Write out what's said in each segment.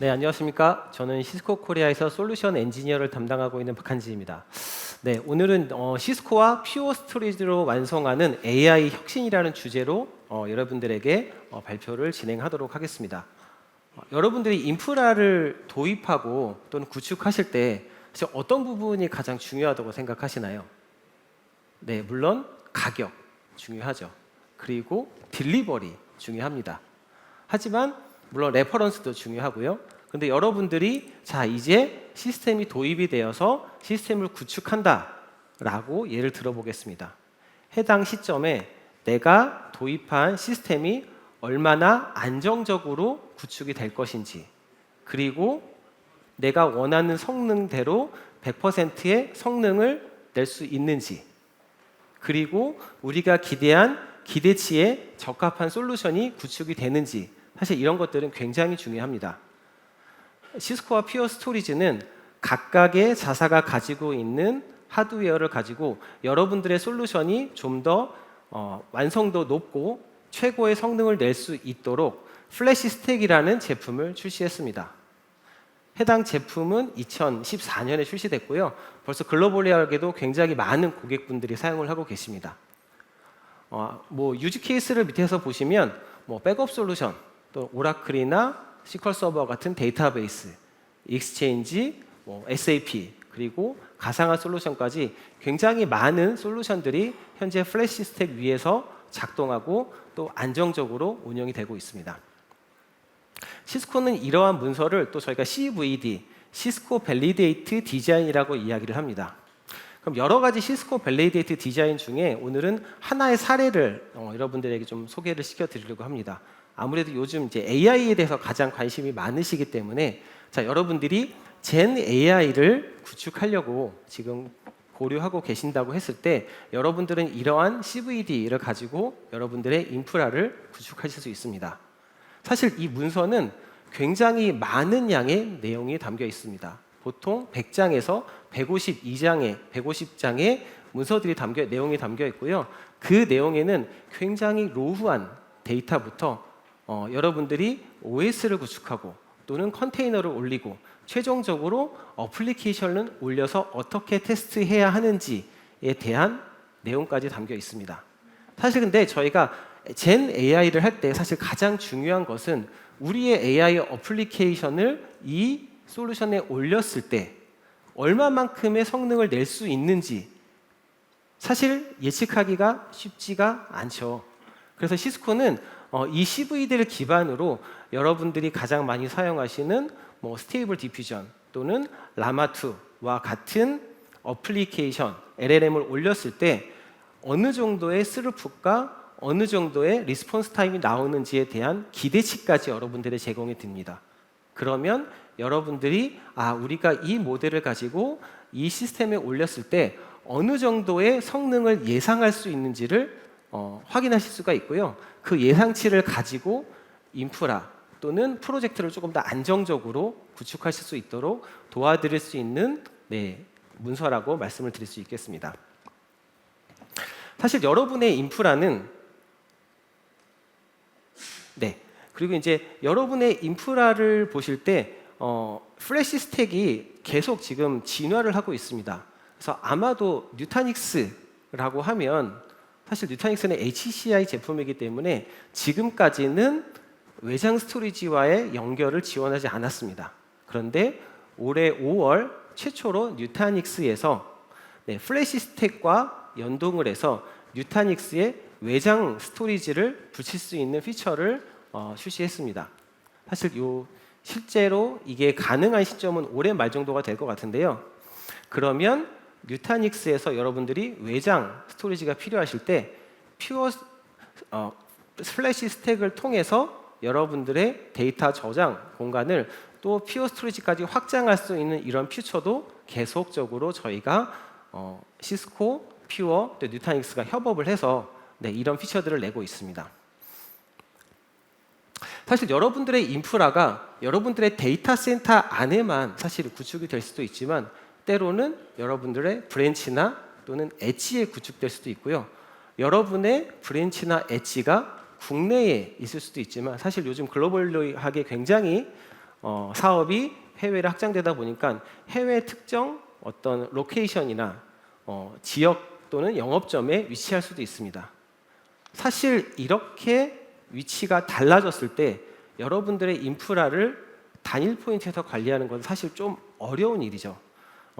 네, 안녕하십니까. 저는 시스코 코리아에서 솔루션 엔지니어를 담당하고 있는 박한지입니다. 네, 오늘은 시스코와 퓨어 스토리지로 완성하는 AI 혁신이라는 주제로 여러분들에게 발표를 진행하도록 하겠습니다. 여러분들이 인프라를 도입하고 또는 구축하실 때 사실 어떤 부분이 가장 중요하다고 생각하시나요? 네, 물론 가격 중요하죠. 그리고 딜리버리 중요합니다. 하지만 물론 레퍼런스도 중요하고요. 근데 여러분들이 자 이제 시스템이 도입이 되어서 시스템을 구축한다 라고 예를 들어보겠습니다. 해당 시점에 내가 도입한 시스템이 얼마나 안정적으로 구축이 될 것인지, 그리고 내가 원하는 성능대로 100%의 성능을 낼 수 있는지, 그리고 우리가 기대한 기대치에 적합한 솔루션이 구축이 되는지, 사실 이런 것들은 굉장히 중요합니다. 시스코와 퓨어 스토리지는 각각의 자사가 가지고 있는 하드웨어를 가지고 여러분들의 솔루션이 좀 더 완성도 높고 최고의 성능을 낼 수 있도록 플래시 스택이라는 제품을 출시했습니다. 해당 제품은 2014년에 출시됐고요. 벌써 글로벌리하게도 굉장히 많은 고객분들이 사용을 하고 계십니다. 유즈 케이스를 밑에서 보시면 백업 솔루션, 또 오라클이나 SQL 서버 같은 데이터베이스, 익스체인지, SAP, 그리고 가상화 솔루션까지 굉장히 많은 솔루션들이 현재 플래시 스택 위에서 작동하고 또 안정적으로 운영이 되고 있습니다. 시스코는 이러한 문서를 또 저희가 CVD, 시스코 밸리데이트 디자인이라고 이야기를 합니다. 그럼 여러 가지 시스코 밸리데이트 디자인 중에 오늘은 하나의 사례를 여러분들에게 좀 소개를 시켜드리려고 합니다. 아무래도 요즘 이제 AI에 대해서 가장 관심이 많으시기 때문에 자, 여러분들이 젠 AI를 구축하려고 지금 고려하고 계신다고 했을 때 여러분들은 이러한 CVD를 가지고 여러분들의 인프라를 구축하실 수 있습니다. 사실 이 문서는 굉장히 많은 양의 내용이 담겨 있습니다. 보통 100장에서 150장의 문서들이 내용이 담겨 있고요. 그 내용에는 굉장히 로우한 데이터부터 여러분들이 OS를 구축하고 또는 컨테이너를 올리고 최종적으로 어플리케이션을 올려서 어떻게 테스트해야 하는지에 대한 내용까지 담겨 있습니다. 사실 근데 저희가 젠 AI를 할 때 사실 가장 중요한 것은 우리의 AI 어플리케이션을 이 솔루션에 올렸을 때 얼마만큼의 성능을 낼 수 있는지 사실 예측하기가 쉽지가 않죠. 그래서 시스코는 이 CVD를 기반으로 여러분들이 가장 많이 사용하시는 스테이블 디퓨전 또는 라마2와 같은 어플리케이션 LLM을 올렸을 때 어느 정도의 스루풋과 어느 정도의 리스폰스 타임이 나오는지에 대한 기대치까지 여러분들의 제공이 됩니다. 그러면 여러분들이 우리가 이 모델을 가지고 이 시스템에 올렸을 때 어느 정도의 성능을 예상할 수 있는지를 확인하실 수가 있고요. 그 예상치를 가지고 인프라 또는 프로젝트를 조금 더 안정적으로 구축하실 수 있도록 도와드릴 수 있는 문서라고 말씀을 드릴 수 있겠습니다. 사실 여러분의 인프라는 그리고 이제 여러분의 인프라를 보실 때 플래시 스택이 계속 지금 진화를 하고 있습니다. 그래서 아마도 뉴타닉스라고 하면 사실 뉴타닉스는 HCI 제품이기 때문에 지금까지는 외장 스토리지와의 연결을 지원하지 않았습니다. 그런데 올해 5월 최초로 뉴타닉스에서 플래시 스택과 연동을 해서 뉴타닉스의 외장 스토리지를 붙일 수 있는 피처를 출시했습니다. 사실 실제로 이게 가능한 시점은 올해 말 정도가 될 것 같은데요. 그러면 뉴타닉스에서 여러분들이 외장 스토리지가 필요하실 때 퓨어 플래시 스택을 통해서 여러분들의 데이터 저장 공간을 또 퓨어 스토리지까지 확장할 수 있는 이런 퓨처도 계속적으로 저희가 시스코, 퓨어, 또 뉴타닉스가 협업을 해서 이런 피처들을 내고 있습니다. 사실 여러분들의 인프라가 여러분들의 데이터 센터 안에만 사실 구축이 될 수도 있지만 때로는 여러분들의 브랜치나 또는 엣지에 구축될 수도 있고요. 여러분의 브랜치나 엣지가 국내에 있을 수도 있지만 사실 요즘 글로벌하게 굉장히 사업이 해외로 확장되다 보니까 해외 특정 어떤 로케이션이나 지역 또는 영업점에 위치할 수도 있습니다. 사실 이렇게 위치가 달라졌을 때 여러분들의 인프라를 단일 포인트에서 관리하는 건 사실 좀 어려운 일이죠.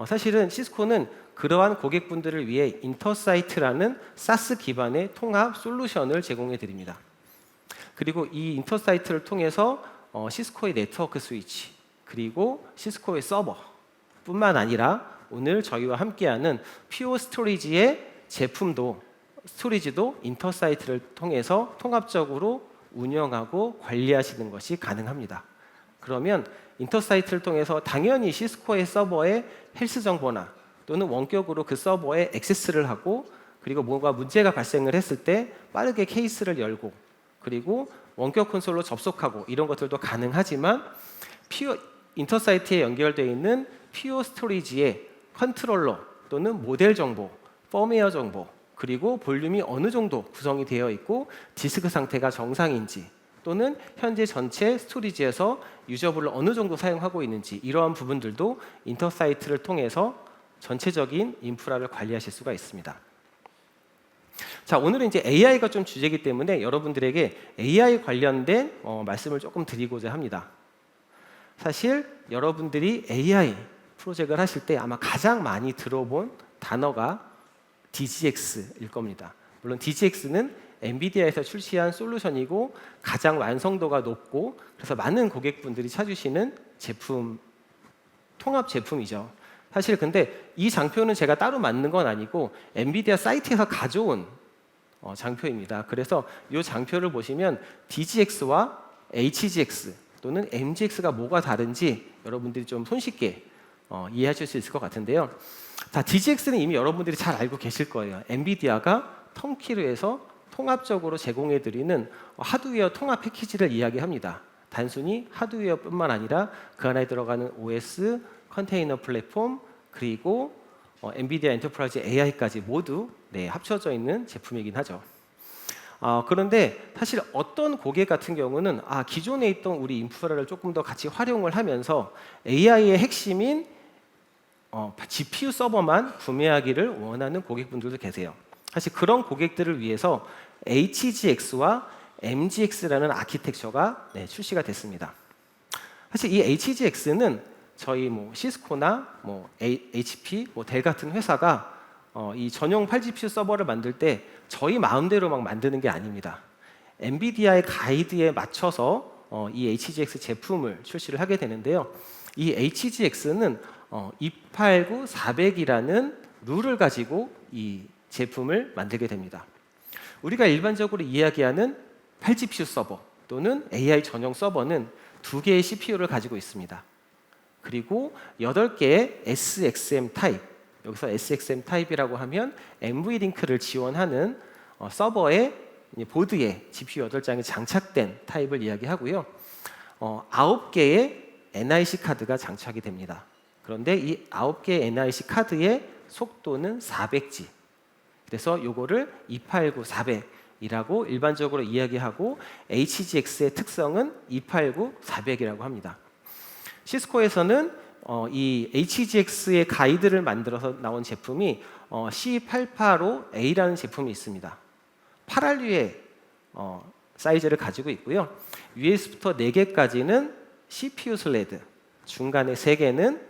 사실은 시스코는 그러한 고객분들을 위해 인터사이트라는 사스 기반의 통합 솔루션을 제공해 드립니다. 그리고 이 인터사이트를 통해서 시스코의 네트워크 스위치 그리고 시스코의 서버뿐만 아니라 오늘 저희와 함께하는 퓨어 스토리지의 스토리지도 인터사이트를 통해서 통합적으로 운영하고 관리하시는 것이 가능합니다. 그러면 인터사이트를 통해서 당연히 시스코의 서버에 헬스 정보나 또는 원격으로 그 서버에 액세스를 하고 그리고 뭔가 문제가 발생을 했을 때 빠르게 케이스를 열고 그리고 원격 콘솔로 접속하고 이런 것들도 가능하지만 인터사이트에 연결되어 있는 퓨어 스토리지의 컨트롤러 또는 모델 정보, 펌웨어 정보 그리고 볼륨이 어느 정도 구성이 되어 있고 디스크 상태가 정상인지 또는 현재 전체 스토리지에서 유저블을 어느 정도 사용하고 있는지 이러한 부분들도 인터사이트를 통해서 전체적인 인프라를 관리하실 수가 있습니다. 자, 오늘은 이제 AI가 좀 주제이기 때문에 여러분들에게 AI 관련된 말씀을 조금 드리고자 합니다. 사실 여러분들이 AI 프로젝트를 하실 때 아마 가장 많이 들어본 단어가 DGX일 겁니다. 물론 DGX는 엔비디아에서 출시한 솔루션이고 가장 완성도가 높고 그래서 많은 고객분들이 찾으시는 제품, 통합 제품이죠. 사실 근데 이 장표는 제가 따로 만든 건 아니고 엔비디아 사이트에서 가져온 장표입니다. 그래서 이 장표를 보시면 DGX와 HGX 또는 MGX가 뭐가 다른지 여러분들이 좀 손쉽게 이해하실 수 있을 것 같은데요. 자, DGX는 이미 여러분들이 잘 알고 계실 거예요. 엔비디아가 턴키로 해서 통합적으로 제공해드리는 하드웨어 통합 패키지를 이야기합니다. 단순히 하드웨어뿐만 아니라 그 안에 들어가는 OS, 컨테이너 플랫폼, 그리고 엔비디아 엔터프라이즈 AI까지 모두 합쳐져 있는 제품이긴 하죠. 그런데 사실 어떤 고객 같은 경우는 기존에 있던 우리 인프라를 조금 더 같이 활용을 하면서 AI의 핵심인 GPU 서버만 구매하기를 원하는 고객분들도 계세요. 사실 그런 고객들을 위해서 HGX와 MGX라는 아키텍처가 출시가 됐습니다. 사실 이 HGX는 저희 시스코나 HP, 델 같은 회사가 이 전용 8GPU 서버를 만들 때 저희 마음대로 막 만드는 게 아닙니다. 엔비디아의 가이드에 맞춰서 이 HGX 제품을 출시를 하게 되는데요. 이 HGX는 289-400이라는 룰을 가지고 이 제품을 만들게 됩니다. 우리가 일반적으로 이야기하는 8GPU 서버 또는 AI 전용 서버는 2개의 CPU를 가지고 있습니다. 그리고 8개의 SXM 타입, 여기서 SXM 타입이라고 하면 NVLink를 지원하는 서버의 보드에 GPU 8장이 장착된 타입을 이야기하고요. 9개의 NIC 카드가 장착이 됩니다. 그런데 이 9개의 NIC 카드의 속도는 400G. 그래서 이거를 289-400이라고 일반적으로 이야기하고 HGX의 특성은 289-400이라고 합니다. 시스코에서는 이 HGX의 가이드를 만들어서 나온 제품이 C885A라는 제품이 있습니다. 8알류의 사이즈를 가지고 있고요. 위에서부터 4개까지는 CPU 슬레드, 중간에 3개는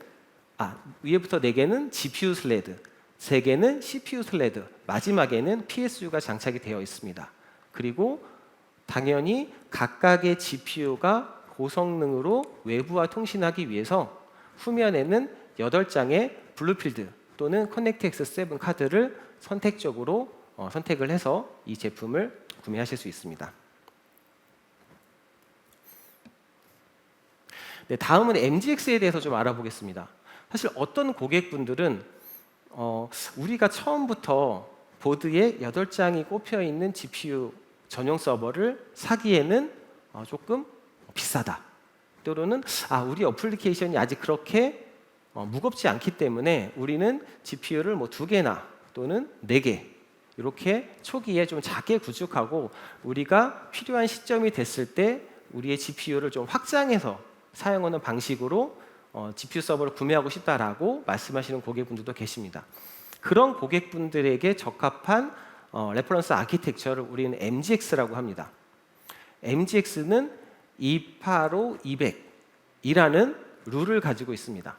위에부터 4개는 GPU 슬레드, 3개는 CPU 슬레드, 마지막에는 PSU가 장착이 되어 있습니다. 그리고 당연히 각각의 GPU가 고성능으로 외부와 통신하기 위해서 후면에는 8장의 블루필드 또는 커넥트 X7 카드를 선택적으로 선택을 해서 이 제품을 구매하실 수 있습니다. 네, 다음은 MGX에 대해서 좀 알아보겠습니다. 사실 어떤 고객분들은 우리가 처음부터 보드에 8장이 꼽혀 있는 GPU 전용 서버를 사기에는 조금 비싸다. 또는 우리 어플리케이션이 아직 그렇게 무겁지 않기 때문에 우리는 GPU를 2개나 또는 4개 이렇게 초기에 좀 작게 구축하고 우리가 필요한 시점이 됐을 때 우리의 GPU를 좀 확장해서 사용하는 방식으로 GPU 서버를 구매하고 싶다라고 말씀하시는 고객분들도 계십니다. 그런 고객분들에게 적합한 레퍼런스 아키텍처를 우리는 MGX라고 합니다. MGX는 285-200이라는 룰을 가지고 있습니다.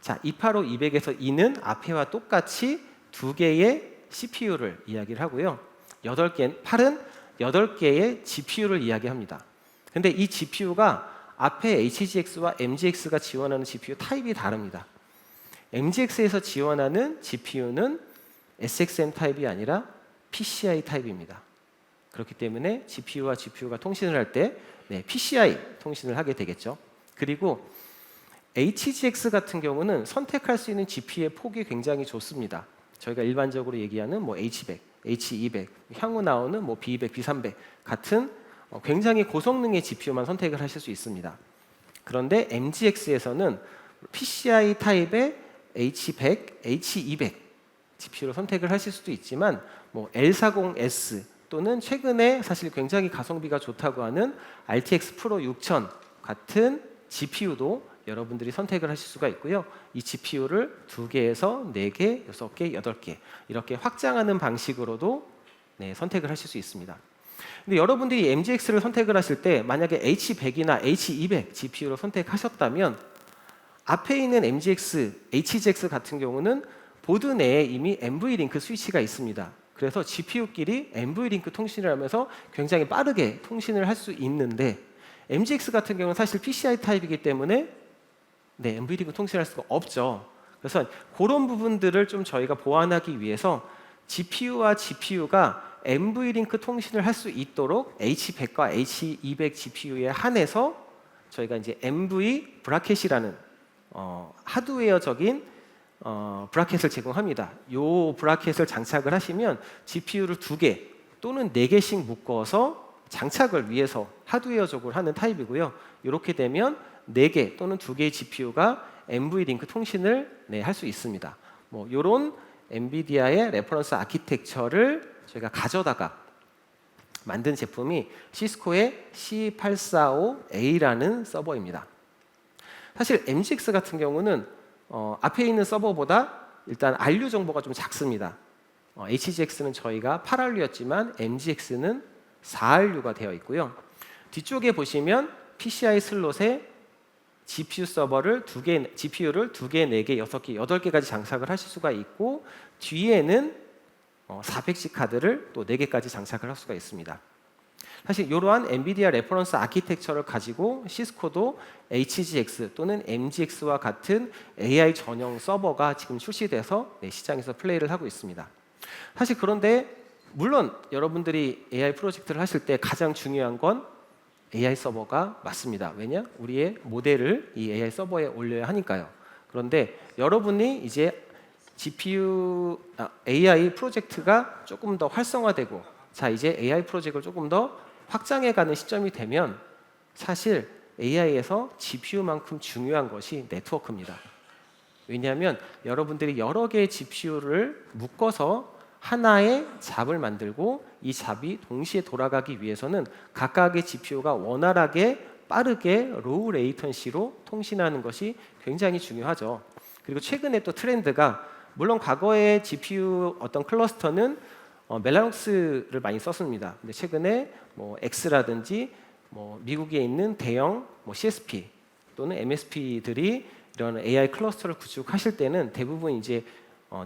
자, 285-200에서 2는 앞에와 똑같이 두 개의 CPU를 이야기를 하고요. 8은 8개의 GPU를 이야기합니다. 근데 이 GPU가 앞에 HGX와 MGX가 지원하는 GPU 타입이 다릅니다. MGX에서 지원하는 GPU는 SXM 타입이 아니라 PCI 타입입니다. 그렇기 때문에 GPU와 GPU가 통신을 할 때 PCI 통신을 하게 되겠죠. 그리고 HGX 같은 경우는 선택할 수 있는 GPU의 폭이 굉장히 좋습니다. 저희가 일반적으로 얘기하는 뭐 H100, H200, 향후 나오는 뭐 B200, B300 같은 굉장히 고성능의 GPU만 선택을 하실 수 있습니다. 그런데 MGX에서는 PCI 타입의 H100, H200 GPU로 선택을 하실 수도 있지만 뭐 L40S 또는 최근에 사실 굉장히 가성비가 좋다고 하는 RTX 프로 6000 같은 GPU도 여러분들이 선택을 하실 수가 있고요. 이 GPU를 2개에서 4개, 6개, 8개 이렇게 확장하는 방식으로도 선택을 하실 수 있습니다. 근데 여러분들이 MGX를 선택을 하실 때 만약에 H100이나 H200 GPU로 선택하셨다면 앞에 있는 MGX, HGX 같은 경우는 보드 내에 이미 NVLink 스위치가 있습니다. 그래서 GPU끼리 NVLink 통신을 하면서 굉장히 빠르게 통신을 할 수 있는데 MGX 같은 경우는 사실 PCI 타입이기 때문에 NVLink 통신할 수가 없죠. 그래서 그런 부분들을 좀 저희가 보완하기 위해서 GPU와 GPU가 NVLink 통신을 할 수 있도록 H100과 H200 GPU에 한해서 저희가 이제 NV 브라켓이라는 하드웨어적인 브라켓을 제공합니다. 이 브라켓을 장착을 하시면 GPU를 2개 또는 4개씩 묶어서 장착을 위해서 하드웨어적으로 하는 타입이고요. 이렇게 되면 4개 또는 2개의 GPU가 NVLink 통신을 할 수 있습니다. 뭐 이런 엔비디아의 레퍼런스 아키텍처를 저희가 가져다가 만든 제품이 시스코의 C845A라는 서버입니다. 사실 MGX 같은 경우는 앞에 있는 서버보다 일단 RU 정보가 좀 작습니다. HGX는 저희가 8RU였지만 MGX는 4RU가 되어 있고요. 뒤쪽에 보시면 PCI 슬롯에 GPU 서버를 2개, GPU를 2개, 4개, 6개, 8개까지 장착을 하실 수가 있고 뒤에는 400C 카드를 또 4개까지 장착을 할 수가 있습니다. 사실 이러한 엔비디아 레퍼런스 아키텍처를 가지고 시스코도 HGX 또는 MGX와 같은 AI 전용 서버가 지금 출시돼서 시장에서 플레이를 하고 있습니다. 사실 그런데 물론 여러분들이 AI 프로젝트를 하실 때 가장 중요한 건 AI 서버가 맞습니다. 왜냐? 우리의 모델을 이 AI 서버에 올려야 하니까요. 그런데 여러분이 이제 AI 프로젝트가 조금 더 활성화되고 자 이제 AI 프로젝트를 조금 더 확장해가는 시점이 되면 사실 AI에서 GPU만큼 중요한 것이 네트워크입니다. 왜냐하면 여러분들이 여러 개의 GPU를 묶어서 하나의 잡을 만들고 이 잡이 동시에 돌아가기 위해서는 각각의 GPU가 원활하게 빠르게 로우 레이턴시로 통신하는 것이 굉장히 중요하죠. 그리고 최근에 또 트렌드가 물론 과거의 GPU 어떤 클러스터는 멜라노스를 많이 썼습니다. 근데 최근에 뭐 X라든지 뭐 미국에 있는 대형 CSP 또는 MSP들이 이런 AI 클러스터를 구축하실 때는 대부분 이제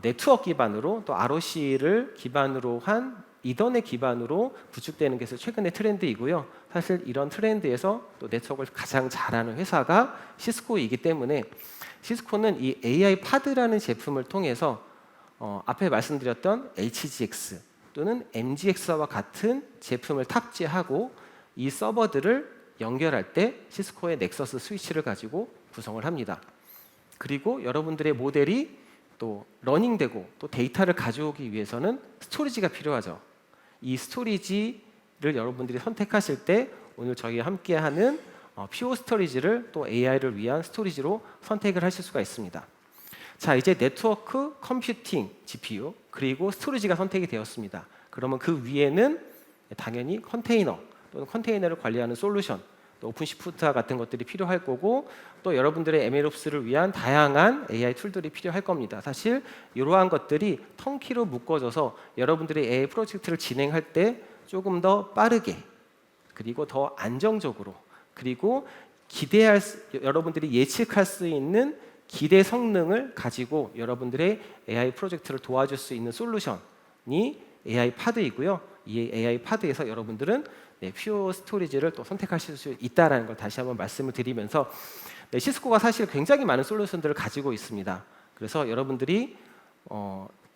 네트워크 기반으로 또 ROC를 기반으로 한 이더넷 기반으로 구축되는 게 최근의 트렌드이고요. 사실 이런 트렌드에서 또 네트워크를 가장 잘하는 회사가 시스코이기 때문에 시스코는 이 AI 파드라는 제품을 통해서 앞에 말씀드렸던 HGX 또는 MGX와 같은 제품을 탑재하고 이 서버들을 연결할 때 시스코의 넥서스 스위치를 가지고 구성을 합니다. 그리고 여러분들의 모델이 또 러닝되고 또 데이터를 가져오기 위해서는 스토리지가 필요하죠. 이 스토리지를 여러분들이 선택하실 때 오늘 저희와 함께하는 퓨어 스토리지를 또 AI를 위한 스토리지로 선택을 하실 수가 있습니다. 자, 이제 네트워크, 컴퓨팅, GPU 그리고 스토리지가 선택이 되었습니다. 그러면 그 위에는 당연히 컨테이너 또는 컨테이너를 관리하는 솔루션 또 오픈시프트 같은 것들이 필요할 거고 또 여러분들의 MLOps를 위한 다양한 AI 툴들이 필요할 겁니다. 사실 이러한 것들이 턴키로 묶어져서 여러분들이 AI 프로젝트를 진행할 때 조금 더 빠르게 그리고 더 안정적으로 그리고 여러분들이 예측할 수 있는 기대 성능을 가지고 여러분들의 AI 프로젝트를 도와줄 수 있는 솔루션이 AI 파드이고요. 이 AI 파드에서 여러분들은 퓨어 스토리지를 또 선택하실 수 있다는 걸 다시 한번 말씀을 드리면서 시스코가 사실 굉장히 많은 솔루션들을 가지고 있습니다. 그래서 여러분들이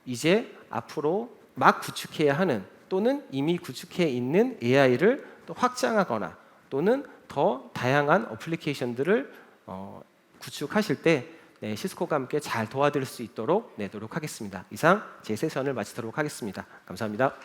이제 앞으로 막 구축해야 하는 또는 이미 구축해 있는 AI를 또 확장하거나 또는 더 다양한 어플리케이션들을 구축하실 때 시스코가 함께 잘 도와드릴 수 있도록 노력하겠습니다. 이상 제 세션을 마치도록 하겠습니다. 감사합니다.